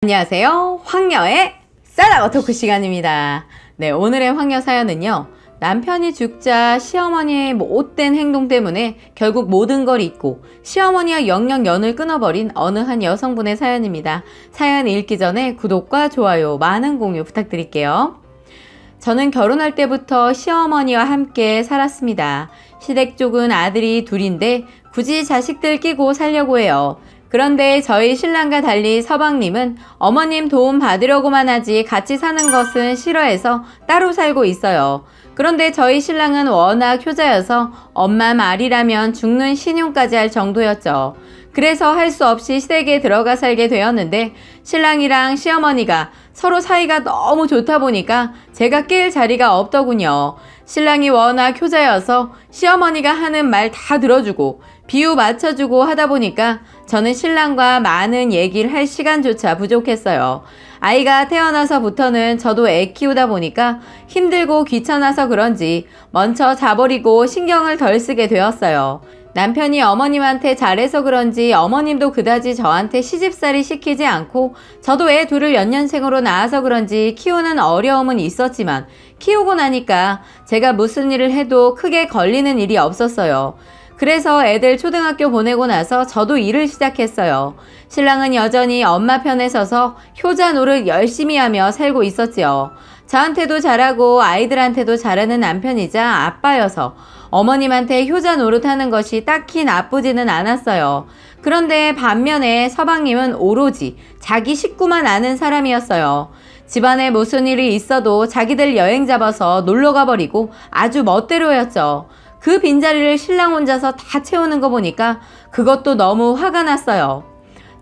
안녕하세요. 황녀의 쌀라고 토크 시간입니다. 네, 오늘의 황녀 사연은요. 남편이 죽자 시어머니의 못된 행동 때문에 결국 모든 걸 잊고 시어머니와 영영 연을 끊어버린 어느 한 여성분의 사연입니다. 사연 읽기 전에 구독과 좋아요, 많은 공유 부탁드릴게요. 저는 결혼할 때부터 시어머니와 함께 살았습니다. 시댁 쪽은 아들이 둘인데 굳이 자식들 끼고 살려고 해요. 그런데 저희 신랑과 달리 서방님은 어머님 도움 받으려고만 하지 같이 사는 것은 싫어해서 따로 살고 있어요. 그런데 저희 신랑은 워낙 효자여서 엄마 말이라면 죽는 신용까지 할 정도였죠. 그래서 할 수 없이 시댁에 들어가 살게 되었는데 신랑이랑 시어머니가 서로 사이가 너무 좋다 보니까 제가 낄 자리가 없더군요. 신랑이 워낙 효자여서 시어머니가 하는 말 다 들어주고 비유 맞춰주고 하다 보니까 저는 신랑과 많은 얘기를 할 시간조차 부족했어요. 아이가 태어나서부터는 저도 애 키우다 보니까 힘들고 귀찮아서 그런지 먼저 자버리고 신경을 덜 쓰게 되었어요. 남편이 어머님한테 잘해서 그런지 어머님도 그다지 저한테 시집살이 시키지 않고 저도 애 둘을 연년생으로 낳아서 그런지 키우는 어려움은 있었지만 키우고 나니까 제가 무슨 일을 해도 크게 걸리는 일이 없었어요. 그래서 애들 초등학교 보내고 나서 저도 일을 시작했어요. 신랑은 여전히 엄마 편에 서서 효자 노릇 열심히 하며 살고 있었지요. 저한테도 잘하고 아이들한테도 잘하는 남편이자 아빠여서 어머님한테 효자 노릇하는 것이 딱히 나쁘지는 않았어요. 그런데 반면에 서방님은 오로지 자기 식구만 아는 사람이었어요. 집안에 무슨 일이 있어도 자기들 여행 잡아서 놀러 가버리고 아주 멋대로였죠. 그 빈자리를 신랑 혼자서 다 채우는 거 보니까 그것도 너무 화가 났어요.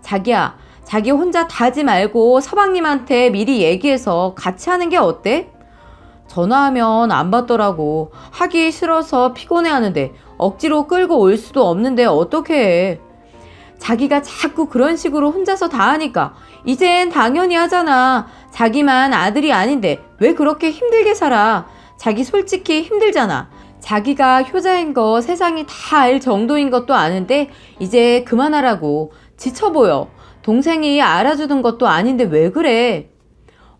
자기야, 자기 혼자 다 하지 말고 서방님한테 미리 얘기해서 같이 하는 게 어때? 전화하면 안 받더라고. 하기 싫어서 피곤해하는데 억지로 끌고 올 수도 없는데 어떻게 해? 자기가 자꾸 그런 식으로 혼자서 다 하니까 이젠 당연히 하잖아. 자기만 아들이 아닌데 왜 그렇게 힘들게 살아? 자기 솔직히 힘들잖아. 자기가 효자인 거 세상이 다 알 정도인 것도 아는데 이제 그만하라고. 지쳐 보여. 동생이 알아주는 것도 아닌데 왜 그래?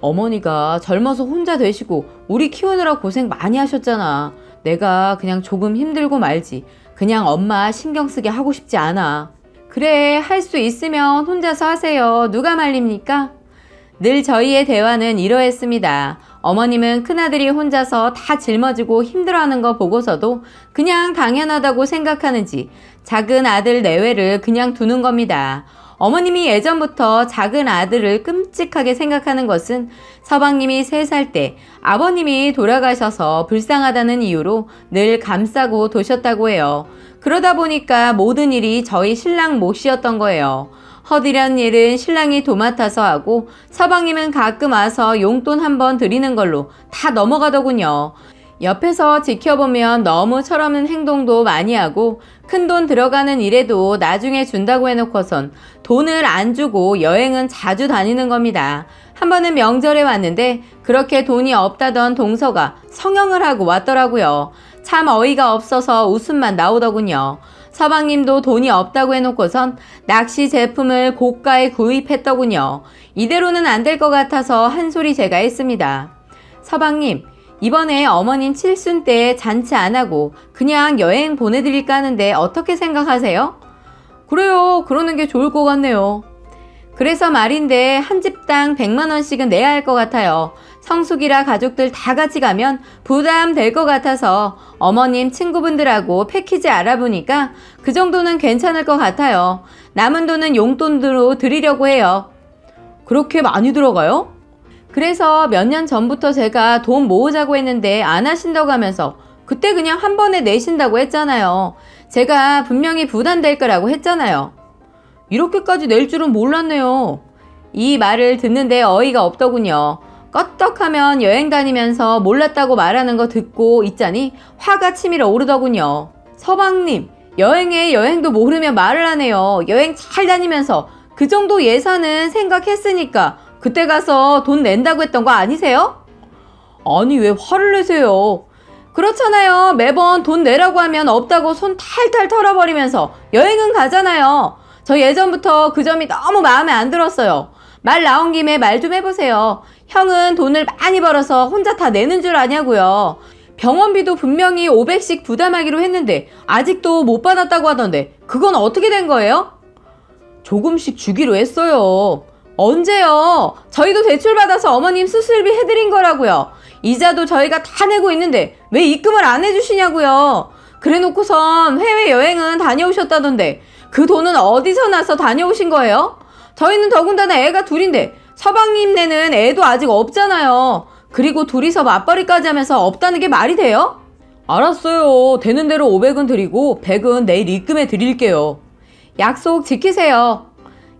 어머니가 젊어서 혼자 되시고 우리 키우느라 고생 많이 하셨잖아. 내가 그냥 조금 힘들고 말지. 그냥 엄마 신경 쓰게 하고 싶지 않아. 그래, 할 수 있으면 혼자서 하세요. 누가 말립니까? 늘 저희의 대화는 이러했습니다. 어머님은 큰아들이 혼자서 다 짊어지고 힘들어하는 거 보고서도 그냥 당연하다고 생각하는지 작은 아들 내외를 그냥 두는 겁니다. 어머님이 예전부터 작은 아들을 끔찍하게 생각하는 것은 서방님이 3살 때 아버님이 돌아가셔서 불쌍하다는 이유로 늘 감싸고 도셨다고 해요. 그러다 보니까 모든 일이 저희 신랑 몫이었던 거예요. 허드렛 일은 신랑이 도맡아서 하고 서방님은 가끔 와서 용돈 한번 드리는 걸로 다 넘어가더군요. 옆에서 지켜보면 너무 철없는 행동도 많이 하고 큰돈 들어가는 일에도 나중에 준다고 해놓고선 돈을 안 주고 여행은 자주 다니는 겁니다. 한 번은 명절에 왔는데 그렇게 돈이 없다던 동서가 성형을 하고 왔더라고요. 참 어이가 없어서 웃음만 나오더군요. 서방님도 돈이 없다고 해놓고선 낚시 제품을 고가에 구입했더군요. 이대로는 안 될 것 같아서 한 소리 제가 했습니다. 서방님, 이번에 어머님 칠순 때 잔치 안 하고 그냥 여행 보내드릴까 하는데 어떻게 생각하세요? 그래요, 그러는 게 좋을 것 같네요. 그래서 말인데 한 집당 100만 원씩은 내야 할 것 같아요. 성수기라 가족들 다 같이 가면 부담 될 것 같아서 어머님 친구분들하고 패키지 알아보니까 그 정도는 괜찮을 것 같아요. 남은 돈은 용돈으로 드리려고 해요. 그렇게 많이 들어가요? 그래서 몇 년 전부터 제가 돈 모으자고 했는데 안 하신다고 하면서 그때 그냥 한 번에 내신다고 했잖아요. 제가 분명히 부담될 거라고 했잖아요. 이렇게까지 낼 줄은 몰랐네요. 이 말을 듣는데 어이가 없더군요. 껐떡하면 여행 다니면서 몰랐다고 말하는 거 듣고 있자니 화가 치밀어 오르더군요. 서방님, 여행에 여행도 모르며 말을 하네요. 여행 잘 다니면서 그 정도 예산은 생각했으니까 그때 가서 돈 낸다고 했던 거 아니세요? 아니, 왜 화를 내세요? 그렇잖아요. 매번 돈 내라고 하면 없다고 손 탈탈 털어버리면서 여행은 가잖아요. 저 예전부터 그 점이 너무 마음에 안 들었어요. 말 나온 김에 말 좀 해보세요. 형은 돈을 많이 벌어서 혼자 다 내는 줄 아냐고요. 병원비도 분명히 500씩 부담하기로 했는데 아직도 못 받았다고 하던데 그건 어떻게 된 거예요? 조금씩 주기로 했어요. 언제요? 저희도 대출받아서 어머님 수술비 해드린 거라고요. 이자도 저희가 다 내고 있는데 왜 입금을 안 해주시냐고요. 그래놓고선 해외여행은 다녀오셨다던데 그 돈은 어디서 나서 다녀오신 거예요? 저희는 더군다나 애가 둘인데 서방님네는 애도 아직 없잖아요. 그리고 둘이서 맞벌이까지 하면서 없다는 게 말이 돼요? 알았어요. 되는 대로 500은 드리고 100은 내일 입금해 드릴게요. 약속 지키세요.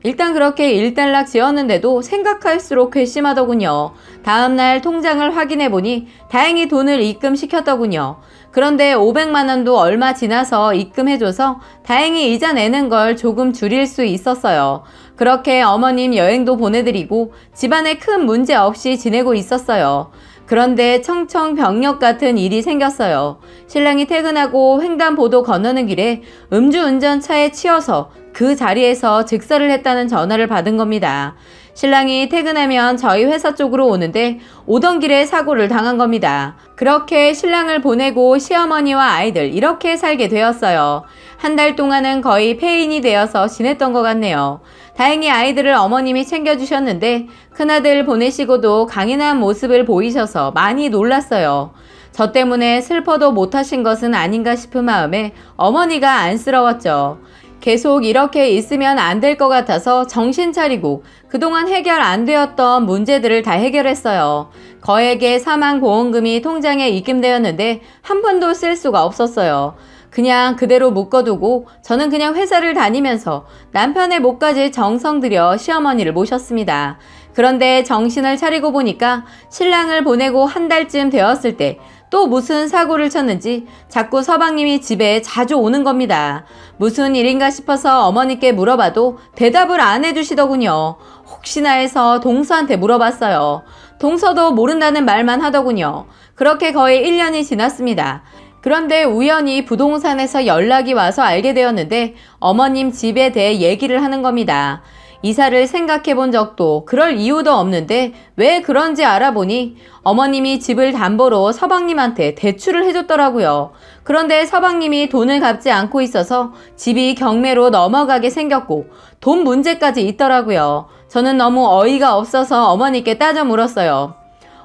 일단 그렇게 일단락 지었는데도 생각할수록 괘씸하더군요. 다음날 통장을 확인해보니 다행히 돈을 입금시켰더군요. 그런데 500만 원도 얼마 지나서 입금해줘서 다행히 이자 내는 걸 조금 줄일 수 있었어요. 그렇게 어머님 여행도 보내드리고 집안에 큰 문제 없이 지내고 있었어요. 그런데 청천벽력 같은 일이 생겼어요. 신랑이 퇴근하고 횡단보도 건너는 길에 음주운전차에 치여서 그 자리에서 즉사를 했다는 전화를 받은 겁니다. 신랑이 퇴근하면 저희 회사 쪽으로 오는데 오던 길에 사고를 당한 겁니다. 그렇게 신랑을 보내고 시어머니와 아이들 이렇게 살게 되었어요. 한 달 동안은 거의 폐인이 되어서 지냈던 것 같네요. 다행히 아이들을 어머님이 챙겨주셨는데 큰아들 보내시고도 강인한 모습을 보이셔서 많이 놀랐어요. 저 때문에 슬퍼도 못하신 것은 아닌가 싶은 마음에 어머니가 안쓰러웠죠. 계속 이렇게 있으면 안 될 것 같아서 정신 차리고 그동안 해결 안 되었던 문제들을 다 해결했어요. 거액의 사망보험금이 통장에 입금되었는데 한 푼도 쓸 수가 없었어요. 그냥 그대로 묶어두고 저는 그냥 회사를 다니면서 남편의 목까지 정성 들여 시어머니를 모셨습니다. 그런데 정신을 차리고 보니까 신랑을 보내고 한 달쯤 되었을 때 또 무슨 사고를 쳤는지 자꾸 서방님이 집에 자주 오는 겁니다. 무슨 일인가 싶어서 어머니께 물어봐도 대답을 안 해주시더군요. 혹시나 해서 동서한테 물어봤어요. 동서도 모른다는 말만 하더군요. 그렇게 거의 1년이 지났습니다. 그런데 우연히 부동산에서 연락이 와서 알게 되었는데 어머님 집에 대해 얘기를 하는 겁니다. 이사를 생각해 본 적도 그럴 이유도 없는데 왜 그런지 알아보니 어머님이 집을 담보로 서방님한테 대출을 해줬더라고요. 그런데 서방님이 돈을 갚지 않고 있어서 집이 경매로 넘어가게 생겼고 돈 문제까지 있더라고요. 저는 너무 어이가 없어서 어머니께 따져 물었어요.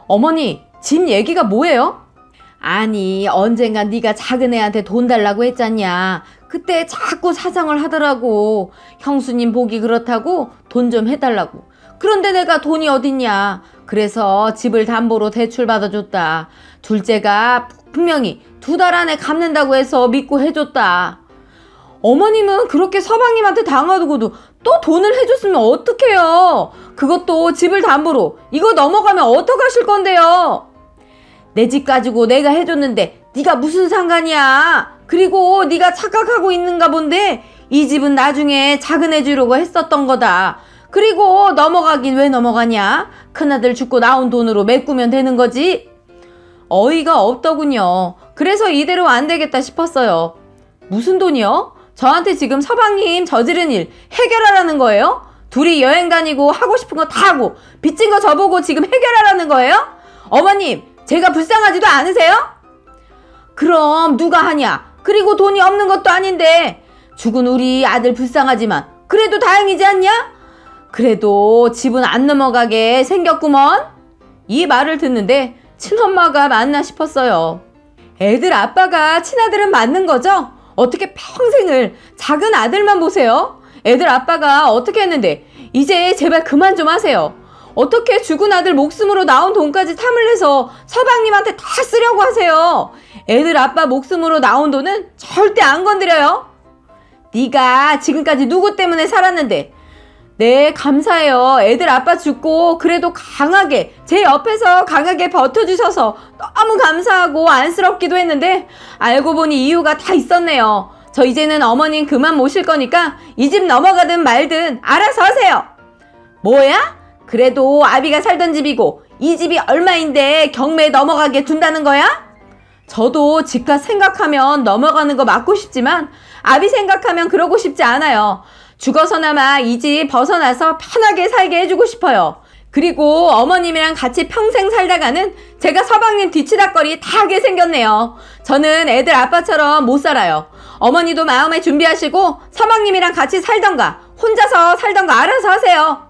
어머니, 집 얘기가 뭐예요? 아니, 언젠간 네가 작은 애한테 돈 달라고 했잖냐. 그때 자꾸 사정을 하더라고. 형수님 보기 그렇다고 돈 좀 해달라고. 그런데 내가 돈이 어딨냐. 그래서 집을 담보로 대출 받아줬다. 둘째가 분명히 2달 안에 갚는다고 해서 믿고 해줬다. 어머님은 그렇게 서방님한테 당하고도 또 돈을 해줬으면 어떡해요. 그것도 집을 담보로. 이거 넘어가면 어떡하실 건데요. 내 집 가지고 내가 해줬는데 네가 무슨 상관이야. 그리고 네가 착각하고 있는가 본데 이 집은 나중에 작은 애 주려고 했었던 거다. 그리고 넘어가긴 왜 넘어가냐. 큰아들 죽고 나온 돈으로 메꾸면 되는 거지. 어이가 없더군요. 그래서 이대로 안 되겠다 싶었어요. 무슨 돈이요? 저한테 지금 서방님 저지른 일 해결하라는 거예요? 둘이 여행 다니고 하고 싶은 거 다 하고 빚진 거 저보고 지금 해결하라는 거예요? 어머님, 제가 불쌍하지도 않으세요? 그럼 누가 하냐? 그리고 돈이 없는 것도 아닌데 죽은 우리 아들 불쌍하지만 그래도 다행이지 않냐? 그래도 집은 안 넘어가게 생겼구먼. 이 말을 듣는데 친엄마가 맞나 싶었어요. 애들 아빠가 친아들은 맞는 거죠? 어떻게 평생을 작은 아들만 보세요? 애들 아빠가 어떻게 했는데 이제 제발 그만 좀 하세요. 어떻게 죽은 아들 목숨으로 나온 돈까지 탐을 내서 서방님한테 다 쓰려고 하세요. 애들 아빠 목숨으로 나온 돈은 절대 안 건드려요. 네가 지금까지 누구 때문에 살았는데. 네, 감사해요. 애들 아빠 죽고 그래도 강하게 제 옆에서 강하게 버텨주셔서 너무 감사하고 안쓰럽기도 했는데 알고 보니 이유가 다 있었네요. 저 이제는 어머님 그만 모실 거니까 이 집 넘어가든 말든 알아서 하세요. 뭐야? 그래도 아비가 살던 집이고 이 집이 얼마인데 경매에 넘어가게 둔다는 거야? 저도 집값 생각하면 넘어가는 거 맞고 싶지만 아비 생각하면 그러고 싶지 않아요. 죽어서나마 이 집 벗어나서 편하게 살게 해주고 싶어요. 그리고 어머님이랑 같이 평생 살다가는 제가 서방님 뒤치다거리 다 하게 생겼네요. 저는 애들 아빠처럼 못 살아요. 어머니도 마음에 준비하시고 서방님이랑 같이 살던가 혼자서 살던가 알아서 하세요.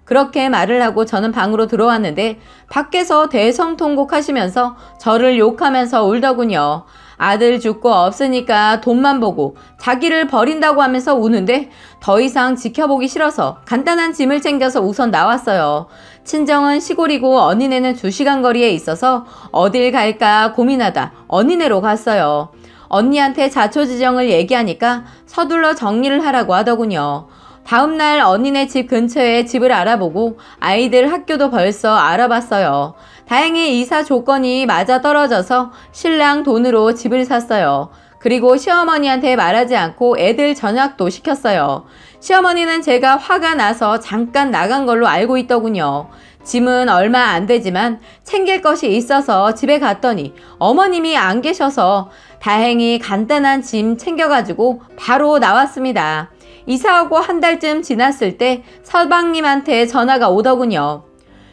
그렇게 말을 하고 저는 방으로 들어왔는데 밖에서 대성통곡하시면서 저를 욕하면서 울더군요. 아들 죽고 없으니까 돈만 보고 자기를 버린다고 하면서 우는데 더 이상 지켜보기 싫어서 간단한 짐을 챙겨서 우선 나왔어요. 친정은 시골이고 언니네는 2시간 거리에 있어서 어딜 갈까 고민하다 언니네로 갔어요. 언니한테 자초지정을 얘기하니까 서둘러 정리를 하라고 하더군요. 다음날 언니네 집 근처에 집을 알아보고 아이들 학교도 벌써 알아봤어요. 다행히 이사 조건이 맞아 떨어져서 신랑 돈으로 집을 샀어요. 그리고 시어머니한테 말하지 않고 애들 전학도 시켰어요. 시어머니는 제가 화가 나서 잠깐 나간 걸로 알고 있더군요. 짐은 얼마 안 되지만 챙길 것이 있어서 집에 갔더니 어머님이 안 계셔서 다행히 간단한 짐 챙겨가지고 바로 나왔습니다. 이사하고 한 달쯤 지났을 때 서방님한테 전화가 오더군요.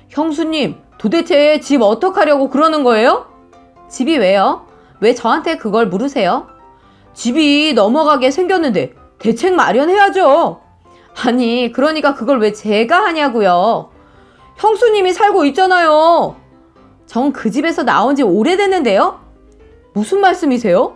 형수님, 도대체 집 어떡하려고 그러는 거예요? 집이 왜요? 왜 저한테 그걸 물으세요? 집이 넘어가게 생겼는데 대책 마련해야죠. 아니, 그러니까 그걸 왜 제가 하냐고요. 형수님이 살고 있잖아요. 전 그 집에서 나온 지 오래됐는데요? 무슨 말씀이세요?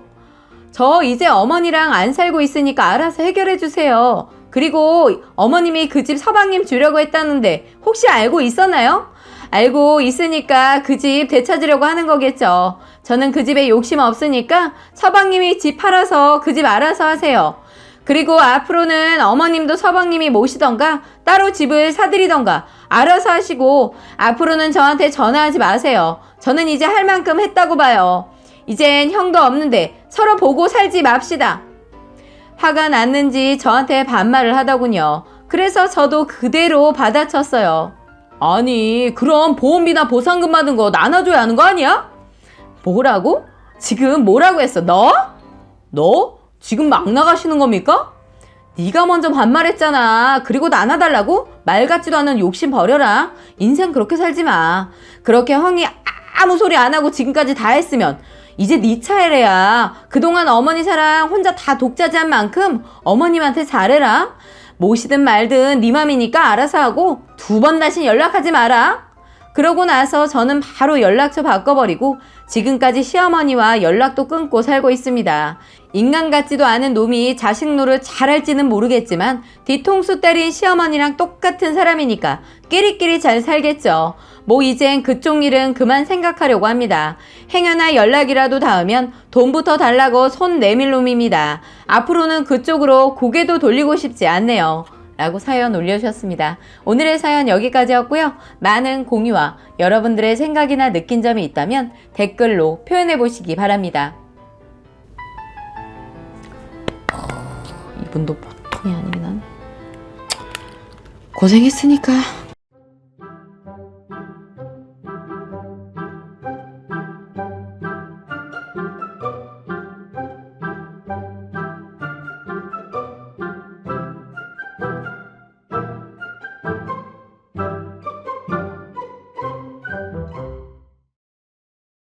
저 이제 어머니랑 안 살고 있으니까 알아서 해결해 주세요. 그리고 어머님이 그 집 서방님 주려고 했다는데 혹시 알고 있었나요? 알고 있으니까 그 집 되찾으려고 하는 거겠죠. 저는 그 집에 욕심 없으니까 서방님이 집 팔아서 그 집 알아서 하세요. 그리고 앞으로는 어머님도 서방님이 모시던가 따로 집을 사드리던가 알아서 하시고 앞으로는 저한테 전화하지 마세요. 저는 이제 할 만큼 했다고 봐요. 이젠 형도 없는데 서로 보고 살지 맙시다. 화가 났는지 저한테 반말을 하더군요. 그래서 저도 그대로 받아쳤어요. 아니, 그럼 보험비나 보상금 받은 거 나눠줘야 하는 거 아니야? 뭐라고? 지금 뭐라고 했어? 너? 너? 지금 막 나가시는 겁니까? 네가 먼저 반말했잖아. 그리고 나눠달라고? 말 같지도 않은 욕심 버려라. 인생 그렇게 살지 마. 그렇게 형이 아무 소리 안 하고 지금까지 다 했으면 이제 네 차례야. 그동안 어머니 사랑 혼자 다 독차지한 만큼 어머님한테 잘해라. 모시든 말든 네 맘이니까 알아서 하고 2번 다시 연락하지 마라. 그러고 나서 저는 바로 연락처 바꿔버리고 지금까지 시어머니와 연락도 끊고 살고 있습니다. 인간 같지도 않은 놈이 자식 노릇 잘할지는 모르겠지만 뒤통수 때린 시어머니랑 똑같은 사람이니까 끼리끼리 잘 살겠죠. 뭐 이젠 그쪽 일은 그만 생각하려고 합니다. 행여나 연락이라도 닿으면 돈부터 달라고 손 내밀 놈입니다. 앞으로는 그쪽으로 고개도 돌리고 싶지 않네요. 라고 사연 올려주셨습니다. 오늘의 사연 여기까지였고요. 많은 공유와 여러분들의 생각이나 느낀 점이 있다면 댓글로 표현해 보시기 바랍니다. 이분도 보통이 아니긴 하네. 고생했으니까